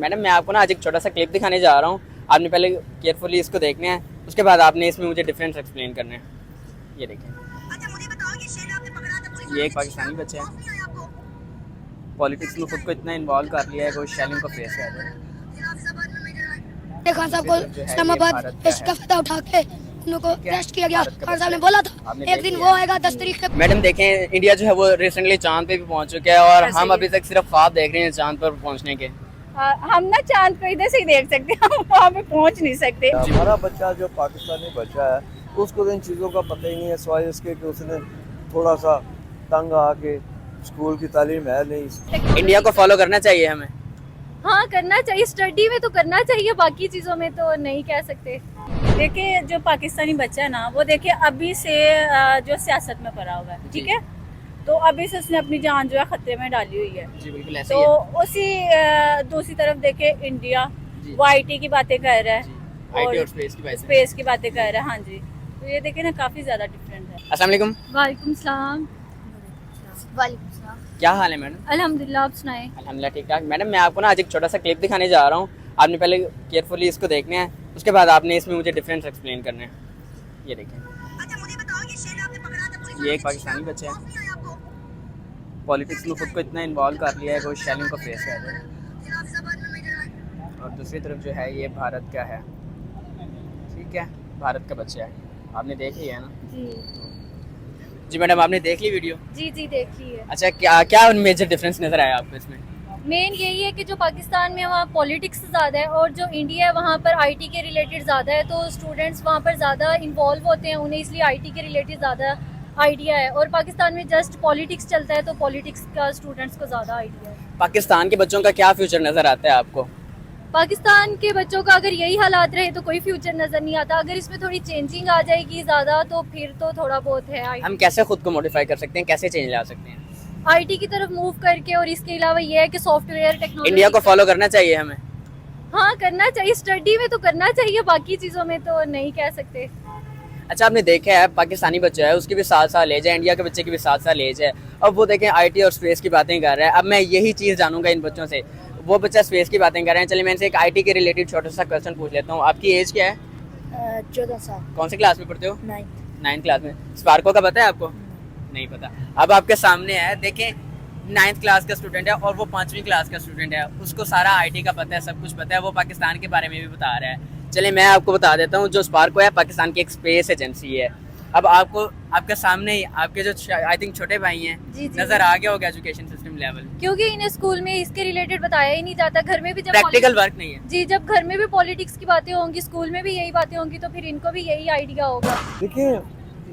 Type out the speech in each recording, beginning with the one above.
Madam मैं आपको ना आज एक छोटा सा क्लिप दिखाने जा रहा हूँ। आपने पहले केयरफुली इसको देखना है, उसके बाद आपने इसमें मुझे डिफरेंस एक्सप्लेन करने हैं। ये देखें, ये एक पाकिस्तानी बच्चा है, पॉलिटिक्स में खुद को इतना इन्वॉल्व कर लिया है कि वो शेलिंग को फेस कर रहा है। खान साहब को इस्लामाबाद का फायदा उठा के उनको अरेस्ट किया गया। खान साहब ने बोला था एक दिन वो आएगा 10 तारीख को। मैडम देखें, इंडिया जो है वो रिसेंटली चांद पे भी पहुंच चुका है और हम अभी तक सिर्फ ख्वाब देख रहे हैं चांद पर पहुंचने के। हम ना चांद को इधर से ही देख सकते हैं, हम वहाँ पे पहुँच नहीं सकते। हमारा बच्चा जो पाकिस्तानी बच्चा है उसको इन चीज़ों का पता ही नहीं है, सिवाय इसके कि उसने थोड़ा सा तंग आके स्कूल की तालीम है नहीं। इंडिया को फॉलो करना चाहिए हमें। हाँ करना चाहिए, स्टडी में तो करना चाहिए, बाकी चीज़ों में तो नहीं कह सकते। देखिए जो पाकिस्तानी बच्चा है ना, वो देखिए अभी से जो सियासत में पड़ा हुआ है, ठीक है, तो अभी से उसने अपनी जान जो है खतरे में डाली हुई है। जी बिल्कुल ऐसे तो ही है। उसी दूसरी तरफ देखे इंडिया वो IT की बातें कर रहा है IT और स्पेस की बात है। स्पेस की बातें कर रहा है। हाँ जी, तो ये देखे ना काफ़ी ज़्यादा डिफरेंट है। अस्सलाम वालेकुम, वालेकुम सलाम। क्या हाल है मैडम? अल्हम्दुलिल्लाह, आप सुनाएं। अल्हम्दुलिल्लाह ठीक ठाक। मैडम मैं आपको ना आज एक छोटा सा क्लिप दिखाने जा रहा हूँ। आपने पहले केयरफुली इसको देखना है, उसके बाद आपने इसमें मुझे डिफरेंस एक्सप्लेन करने हैं। ये देखें, ये एक पाकिस्तानी बच्चा है, पॉलिटिक्स में खुद को इतना इन्वॉल्व कर लिया है कि वो शेलिंग को फेस कर रहा है। और दूसरी तरफ जो है ये भारत का है, ठीक है, भारत का बच्चा है। आपने देख लिया है ना? जी मैडम, आपने देख ली वीडियो? जी देखिए। अच्छा, क्या क्या मेजर डिफरेंस नज़र आया आपको इसमें? मेन यही है कि जो पाकिस्तान में वहाँ पॉलिटिक्स ज़्यादा है और जो इंडिया है वहाँ पर IT के रिलेटेड ज़्यादा है, तो स्टूडेंट्स वहाँ पर ज़्यादा इन्वॉल्व होते हैं, उन्हें इसलिए IT के रिलेटेड ज़्यादा आइडिया है। और पाकिस्तान में जस्ट पॉलिटिक्स चलता है, तो पॉलिटिक्स का स्टूडेंट्स को ज़्यादा आइडिया है। पाकिस्तान के बच्चों का क्या फ्यूचर नज़र आता है आपको? पाकिस्तान के बच्चों का अगर यही हालात रहे तो कोई फ्यूचर नज़र नहीं आता। अगर इसमें थोड़ी चेंजिंग आ जाएगी ज़्यादा तो फिर तो थोड़ा बहुत है। हम कैसे खुद को मॉडिफाई कर सकते हैं, कैसे चेंज ला सकते हैं? IT की तरफ मूव करके, और इसके अलावा ये है कि सॉफ्टवेयर टेक्नोलॉजी। इंडिया को फॉलो करना चाहिए हमें। हाँ करना चाहिए, स्टडी में तो करना चाहिए, बाकी चीज़ों में तो नहीं कह सकते। अच्छा, आपने देखा है पाकिस्तानी बच्चा है, उसकी भी 7 साल एज है, इंडिया के बच्चे की भी 7 साल एज है। अब वो देखें IT और स्पेस की बातें कर रहा है। अब मैं यही चीज़ जानूंगा इन बच्चों से। वो बच्चा स्पेस की बातें कर रहे हैं, चलिए मैं इनसे एक IT के रिलेटेड छोटा सा क्वेश्चन पूछ लेता हूँ। आपकी एज क्या है? 14 साल। कौन सी क्लास में पढ़ते हो? 9th। 9th क्लास में। स्पार्को का पता है आपको? नहीं पता। अब आपके सामने है, देखें 9th क्लास का स्टूडेंट है और वो 5वीं क्लास का स्टूडेंट है, उसको सारा IT का पता है, सब कुछ पता है, वो पाकिस्तान के बारे में भी बता रहा है। चलिए मैं आपको बता देता हूँ, जो स्पार्को है पाकिस्तान की एक स्पेस एजेंसी है। अब आपको आपके सामने ही आपके जो आई थिंक छोटे भाई हैं नजर आ गया होगा एजुकेशन सिस्टम लेवल, क्योंकि इन्हें स्कूल में इसके रिलेटेड बताया ही नहीं जाता। घर में भी जब प्रैक्टिकल वर्क नहीं है। जी, जब घर में भी पॉलिटिक्स की बातें होंगी, स्कूल में भी यही बातें होंगी, तो फिर इनको भी यही आइडिया होगा। देखिए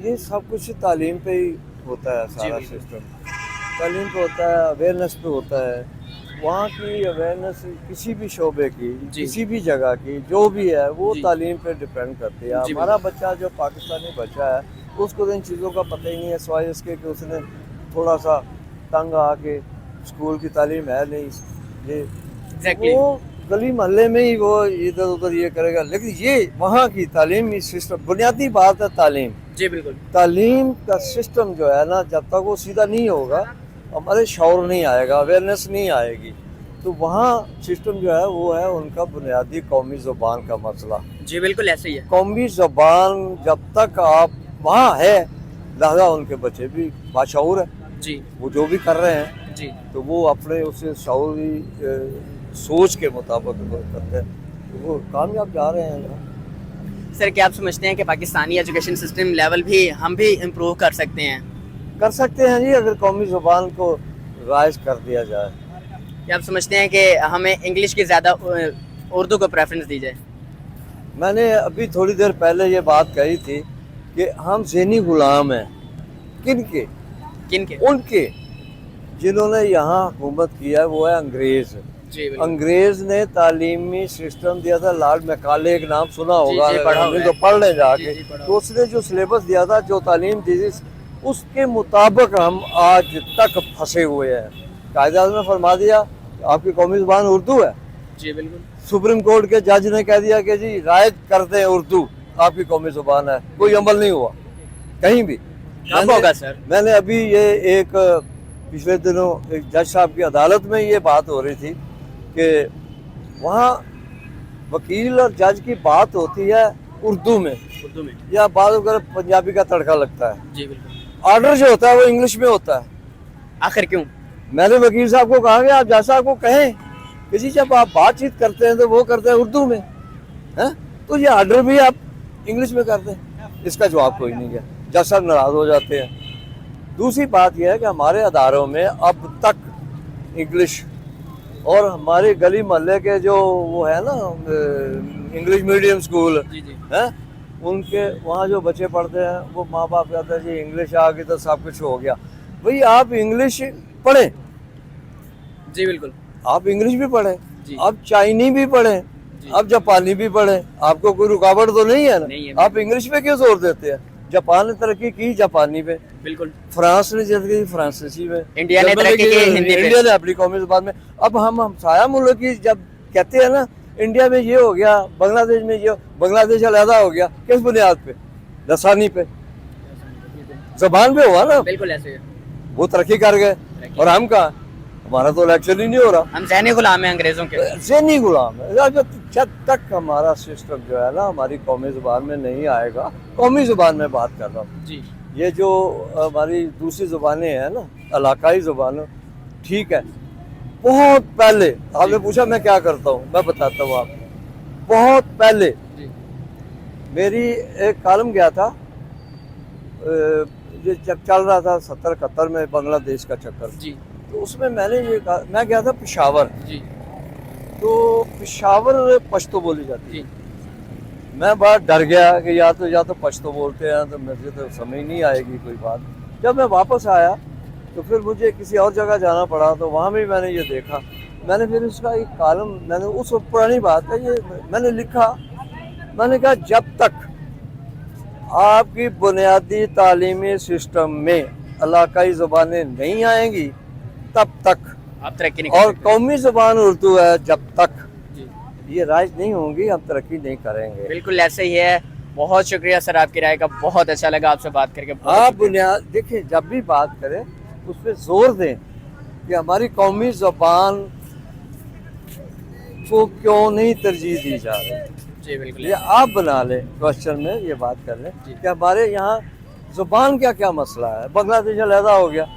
ये सब कुछ तालीम पे ही होता है, सारा सिस्टम तालीम पे होता है, अवेयरनेस पे होता है। वहाँ की अवेयरनेस किसी भी शोबे की, किसी भी जगह की जो भी है, वो तालीम पे डिपेंड करती है। हमारा बच्चा जो पाकिस्तानी बच्चा है उसको इन चीज़ों का पता ही नहीं है, सिवाय इसके कि उसने थोड़ा सा तंग आके स्कूल की तालीम है नहीं। वो गली मोहल्ले में ही वो इधर उधर ये करेगा, लेकिन ये वहाँ की तालीमी सिस्टम, बुनियादी बात है तालीम। जी बिल्कुल। तालीम का सिस्टम जो है ना, जब तक वो सीधा नहीं होगा हमारे शौर नहीं आएगा, अवेयरनेस नहीं आएगी। तो वहाँ सिस्टम जो है वो है उनका बुनियादी कौमी ज़ुबान का मसला। जी बिल्कुल ऐसे ही है। कौमी ज़ुबान जब तक आप वहाँ है, लिहाजा उनके बच्चे भी बाशऊर है जी, वो जो भी कर रहे हैं जी, तो वो अपने उसे शऊरी सोच के मुताबिक करते हैं, तो वो कामयाब जा रहे हैं। सर क्या आप समझते हैं कि पाकिस्तानी एजुकेशन सिस्टम लेवल भी हम भी इम्प्रूव कर सकते हैं? कर सकते हैं जी, अगर कौमी ज़ुबान को राइज कर दिया जाए। क्या आप समझते हैं कि हमें इंग्लिश की ज़्यादा उर्दू को प्रेफरेंस दी जाए? मैंने अभी थोड़ी देर पहले ये बात कही थी कि हम ज़हनी गुलाम हैं। किनके? उनके जिन्होंने यहाँ हुकूमत किया है, वो है अंग्रेज़। अंग्रेज़ ने तालीमी सिस्टम दिया था, लॉर्ड मैकाले एक नाम सुना होगा, तो पढ़ लें जाके। तो उसने जो सिलेबस दिया था, जो तालीम दी थी, उसके मुताबिक हम आज तक फंसे हुए हैं। कायदे-आज़म ने फरमा दिया आपकी कौमी ज़ुबान उर्दू है। जी बिल्कुल। सुप्रीम कोर्ट के जज ने कह दिया कि जी रायत कर दें उर्दू आपकी कौमी ज़ुबान है, कोई अमल नहीं हुआ कहीं भी। कब होगा सर? मैंने अभी ये एक पिछले दिनों एक जज साहब की अदालत में ये बात हो रही थी कि वहाँ वकील और जज की बात होती है उर्दू में, या बात अगर पंजाबी का तड़का लगता है। जी बिल्कुल। ऑर्डर जो होता है वो इंग्लिश में होता है। आखिर क्यों? मैंने वकील साहब को कहा कि आप जैसा आपको कहें कि जी जब आप बातचीत करते हैं तो वो करते हैं उर्दू में, हैं, तो ये ऑर्डर भी आप इंग्लिश में करते हैं। इसका जवाब कोई नहीं है, जज साहब नाराज हो जाते हैं। दूसरी बात यह है कि हमारे अदारों में अब तक इंग्लिश, और हमारे गली मोहल्ले के जो वो है ना इंग्लिश मीडियम स्कूल हैं, उनके वहाँ जो बच्चे पढ़ते हैं वो माँ बाप कहते हैं जी इंग्लिश आ गई तो सब कुछ हो गया। भाई आप इंग्लिश पढ़ें, जी बिल्कुल, आप इंग्लिश भी पढ़ें, जी। आप चाइनी भी पढ़ें, आप जापानी भी पढ़ें, आपको कोई रुकावट तो नहीं है ना। आप इंग्लिश पे क्यों जोर देते हैं? जापान ने तरक्की की जापानी पे, बिल्कुल। फ्रांस ने तरक्की की फ्रांसीसी में, इंडिया ने तरक्की की हिंदी पे। इंडिया ने अपनी कौमी ज़बान में। अब हम हमसाया मुल्क की जब कहते हैं ना इंडिया में ये हो गया, बांग्लादेश में ये, बांग्लादेश अलहदा हो गया, किस बुनियाद पे? लसानी पे, जबान पे हुआ ना। बिल्कुल ऐसे है। वो तरक्की कर गए और हम कहाँ? हमारा तो इलेक्शन ही नहीं हो रहा। हम ज़हनी गुलाम हैं अंग्रेजों के। ज़हनी गुलाम है। जब तक हमारा सिस्टम जो है ना हमारी कौमी ज़ुबान में नहीं आएगा, कौमी ज़ुबान में बात कर रहा हूँ जी। ये जो हमारी दूसरी ज़ुबानें हैं ना, इलाकाई ज़ुबानें, ठीक है, बहुत पहले आपने पूछा मैं क्या करता हूँ, मैं बताता हूँ आपको। बहुत पहले जी। मेरी एक कॉलम गया था, ये जब चल रहा था 70-71 में बांग्लादेश का चक्कर जी, तो उसमें मैंने ये कहा, मैं गया था पेशावर जी, तो पेशावर पश्तो बोली जाती है। मैं बहुत डर गया कि या तो पश्तो बोलते हैं तो मुझे तो समझ नहीं आएगी कोई बात। जब मैं वापस आया तो फिर मुझे किसी और जगह जाना पड़ा, तो वहाँ भी मैंने ये देखा। मैंने फिर उसका एक कॉलम, मैंने उस पुरानी बात है ये मैंने लिखा, मैंने कहा जब तक आपकी बुनियादी तालीमी सिस्टम में इलाकाई ज़ुबानें नहीं आएंगी तब तक आप तरक्की नहीं, और कौमी ज़ुबान उर्दू है, जब तक ये राइज नहीं होंगी हम तरक्की नहीं करेंगे। बिल्कुल ऐसे ही है। बहुत शुक्रिया सर आपकी राय का, बहुत अच्छा लगा आपसे बात करके। आप बुनियाद देखिए, जब भी बात करें उस पर जोर दें कि हमारी कौमी ज़ुबान को क्यों नहीं तरजीह दी जा रही। जी बिल्कुल, ये आप बना लें, क्वेश्चन में ये बात कर लें कि हमारे यहाँ ज़ुबान क्या क्या मसला है। बांग्लादेश अलहदा हो गया,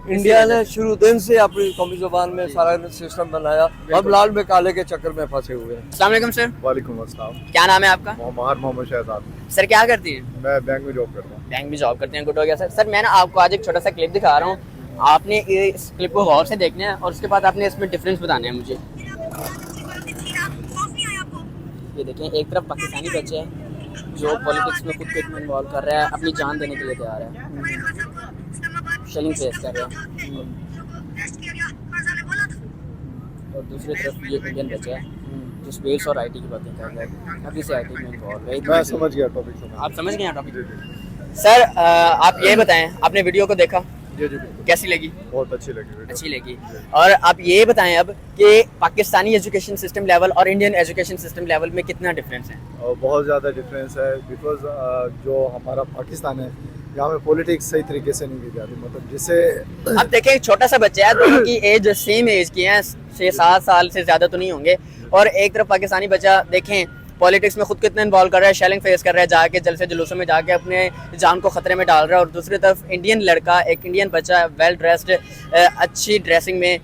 इंडिया ने शुरू दिन से अपनी कौमी ज़ुबान में सारा सिस्टम बनाया, हम लाल में काले के चक्कर में फंसे हुए हैं। अस्सलाम वालेकुम सर। वालेकुम अस्सलाम। क्या नाम है आपका? मोहम्मद शहजाद। सर क्या करती है? मैं बैंक में जॉब करता हूँ। बैंक में जॉब करते हैं, गुड हो गया सर। सर मैं ना आपको आज एक छोटा सा क्लिप दिखा रहा हूँ, आपने इस क्लिप को गौर से देखना है और उसके बाद आपने इसमें डिफरेंस बताना है मुझे। ये देखें, एक तरफ पाकिस्तानी बच्चे हैं जो पॉलिटिक्स में खुद को इतना इन्वॉल्व कर रहा है, अपनी जान देने के लिए तैयार है, शेलिंग फेस कर रहा है, और दूसरी तरफ ये इंडियन बच्चा है जो स्पेस और आईटी की बातें कर रहा है, अभी से आईटी में इन्वॉल्व है। मैं समझ गया टॉपिक। आप समझ गए टॉपिक? सर आप ये बताएं, आपने वीडियो को देखा, जी जी बिल्कुल। कैसी लगी? बहुत अच्छी लगी। अच्छी लगी। और आप ये बताएं अब कि पाकिस्तानी एजुकेशन सिस्टम लेवल और इंडियन एजुकेशन सिस्टम लेवल में कितना डिफरेंस है? बहुत ज़्यादा डिफरेंस है, बिकॉज जो हमारा पाकिस्तान है यहाँ में पॉलिटिक्स सही तरीके से नहीं की जाती। मतलब जिसे अब देखें, एक छोटा सा बच्चा है, दोनों की एज सेम एज की है, 6-7 साल से ज़्यादा तो नहीं होंगे, और एक तरफ पाकिस्तानी बच्चा देखें पॉलिटिक्स में खुद को इतना इन्वॉल्व कर रहा है, शेलिंग फेस कर रहा है, जाके जलसे जुलूसों में जाके अपने जान को ख़तरे में डाल रहा है, और दूसरी तरफ इंडियन लड़का, एक इंडियन बच्चा वेल ड्रेस्ड, अच्छी ड्रेसिंग में,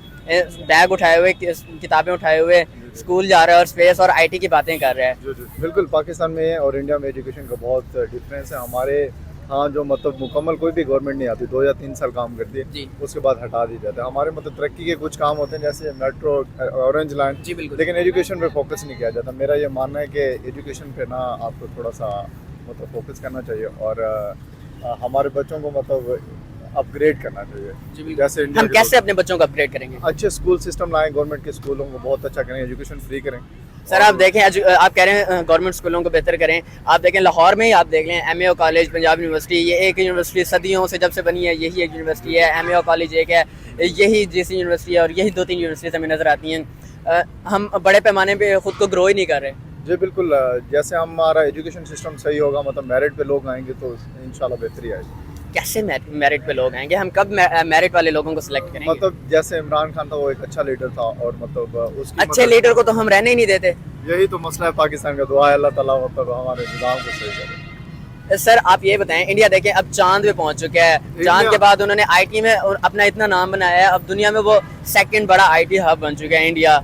बैग उठाए हुए, किताबें उठाए हुए स्कूल जा रहा है और स्पेस और आईटी की बातें कर रहा है। बिल्कुल, पाकिस्तान में और इंडिया में एजुकेशन का बहुत डिफरेंस है। हमारे हाँ जो मतलब मुकम्मल कोई भी गवर्नमेंट नहीं आती, 2 या 3 साल काम करती है, उसके बाद हटा दी जाता है। हमारे मतलब तरक्की के कुछ काम होते हैं जैसे मेट्रो, ऑरेंज लाइन, जी बिल्कुल, लेकिन एजुकेशन पे फोकस नहीं किया जाता। मेरा ये मानना है कि एजुकेशन पे ना आपको थोड़ा सा मतलब फोकस करना चाहिए और हमारे बच्चों को मतलब अपग्रेड करना चाहिए। जैसे हम कैसे अपने बच्चों को अपग्रेड करेंगे? अच्छे स्कूल सिस्टम लाएं, गवर्नमेंट के स्कूलों को बहुत अच्छा करें, एजुकेशन फ्री करें। सर आप देखें, आप कह रहे हैं गवर्नमेंट स्कूलों को बेहतर करें, आप देखें लाहौर में ही आप देख लें MAO कॉलेज, पंजाब यूनिवर्सिटी, ये एक यूनिवर्सिटी सदियों से जब से बनी है, यही एक यूनिवर्सिटी है। MAO कॉलेज एक है, यही JC यूनिवर्सिटी है, और यही 2-3 यूनिवर्सिटीज हमें नज़र आती हैं। हम बड़े पैमाने पे खुद को ग्रो ही नहीं कर रहे। जी बिल्कुल, जैसे हमारा एजुकेशन सिस्टम सही होगा, मतलब मेरिट पे लोग आएंगे तो इंशाल्लाह बेहतरी आएगी। कैसे मेरिट पे लोग आएंगे? हम कब मेरिट वाले लोगों को सिलेक्ट करेंगे? मतलब जैसे इमरान खान था, वो एक अच्छा लीडर था और मतलब उसकी अच्छे मतलब लीडर को तो हम रहने ही नहीं देते। यही तो मसला है पाकिस्तान का। दुआ है अल्लाह ताला मतलब हमारे निज़ाम को सही करे। सर आप ये बताएं, इंडिया देखें अब चांद पे पहुंच चुका है। चांद के बाद उन्होंने आईटी में अपना इतना नाम बनाया है, अब दुनिया में वो सेकंड बड़ा आईटी हब बन चुका है इंडिया।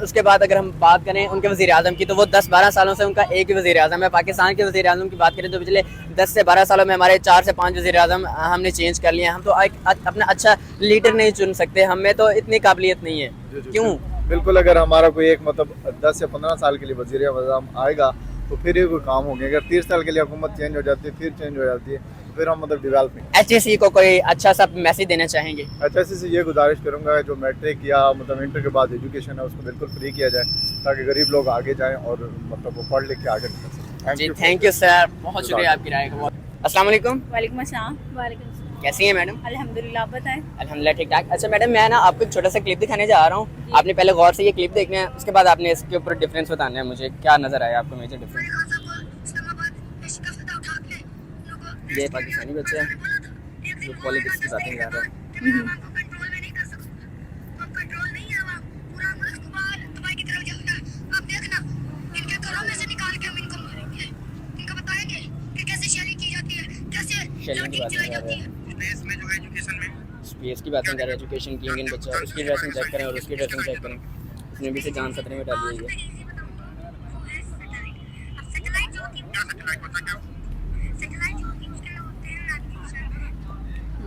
उसके बाद अगर हम बात करें उनके वज़ीर आज़म की, तो वो 10-12 सालों से उनका एक ही वज़ीर आज़म है। पाकिस्तान के वज़ीर आज़म की बात करें तो पिछले 10 से 12 सालों में हमारे 4 से 5 वज़ीर आज़म हमने चेंज कर लिए हैं। हम तो अपना अच्छा लीडर नहीं चुन सकते, हमें तो इतनी काबिलियत नहीं है। क्यों? बिल्कुल, अगर हमारा कोई एक मतलब 10 से 15 साल के लिए वज़ीर आज़म आएगा तो फिर ही कोई काम होंगे। अगर 30 साल के लिए हुकूमत चेंज हो जाती है, फिर चेंज हो जाती है, फिर हम मतलब डेवलपमेंट। HSC को कोई अच्छा सा मैसेज देना चाहेंगे? HSC से ये गुजारिश करूंगा जो मैट्रिक या मतलब इंटर के बाद एजुकेशन है उसको बिल्कुल फ्री किया जाए, ताकि गरीब लोग आगे जाएं और मतलब वो पढ़ लिख के आगे निकल सकें। जी थैंक यू सर, बहुत शुक्रिया आपकी राय का। अस्सलाम वालेकुम। वालेकुम अस्सलाम। वालेकुम। कैसी हैं मैडम? अल्हम्दुलिल्लाह, आप बताएं। अल्हम्दुलिल्लाह ठीक ठाक। अच्छा मैडम, मैं ना आपको एक छोटा सा क्लिप दिखाने जा रहा हूँ, आपने पहले गौर से ये क्लिप देखना है, उसके बाद आपने इसके ऊपर डिफरेंस बताना है मुझे, क्या नज़र आया आपको मेजर डिफरेंस। ये पाकिस्तानी बच्चे हैं जो पॉलिटिक्स की बातें कर रहे हैं। शेलिंग की बातें कर रहे हैं, स्पेस की बातें कर रहे हैं, एजुकेशन की। इंडियन बच्चा उसकी ड्रेसिंग चेक करें और उसकी ड्रेसिंग चेक करें, उसने भी से जान खतरे में डाली हुई है।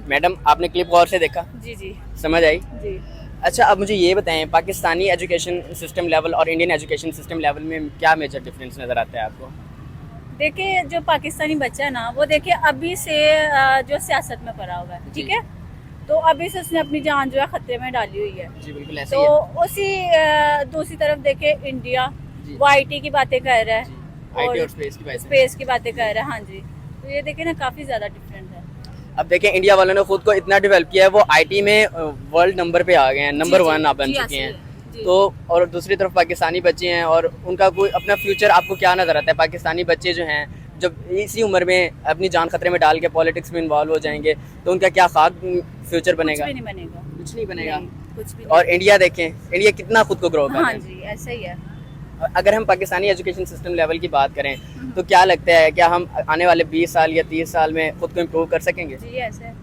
मैडम आपने क्लिप गौर से देखा? जी जी समझ आई? जी। अच्छा अब मुझे ये बताएं, पाकिस्तानी एजुकेशन सिस्टम लेवल और इंडियन एजुकेशन सिस्टम लेवल में क्या मेजर डिफरेंस नज़र आता है आपको? देखिए, जो पाकिस्तानी बच्चा है ना, वो देखिए अभी से जो सियासत में पड़ा हुआ है, ठीक है, तो अभी से उसने अपनी जान जो है खतरे में डाली हुई है। जी बिल्कुल ऐसे तो ही है। उसी दूसरी तरफ देखे इंडिया, वो IT की बातें कर रहा है IT और स्पेस की बातें कर रहा है। हाँ जी, तो ये देखिए ना, काफ़ी ज़्यादा डिफरेंट है। अब देखें इंडिया वालों ने खुद को इतना डेवलप किया है, वो IT में वर्ल्ड नंबर पे आ गए हैं, नंबर 1 आप बन चुके हैं। तो और दूसरी तरफ पाकिस्तानी बच्चे हैं और उनका कोई अपना फ्यूचर आपको क्या नज़र आता है? पाकिस्तानी बच्चे जो हैं जब इसी उम्र में अपनी जान खतरे में डाल के पॉलिटिक्स में इन्वॉल्व हो जाएंगे तो उनका क्या खाक फ्यूचर बनेगा? कुछ भी नहीं बनेगा। कुछ नहीं बनेगा। कुछ भी और इंडिया देखें, इंडिया कितना खुद को ग्रो कर रहा हाँ है। जी, ऐसा ही है। अगर हम पाकिस्तानी एजुकेशन सिस्टम लेवल की बात करें तो क्या लगता है, क्या हम आने वाले 20 साल या 30 साल में खुद को इम्प्रूव कर सकेंगे? जी ऐसे है।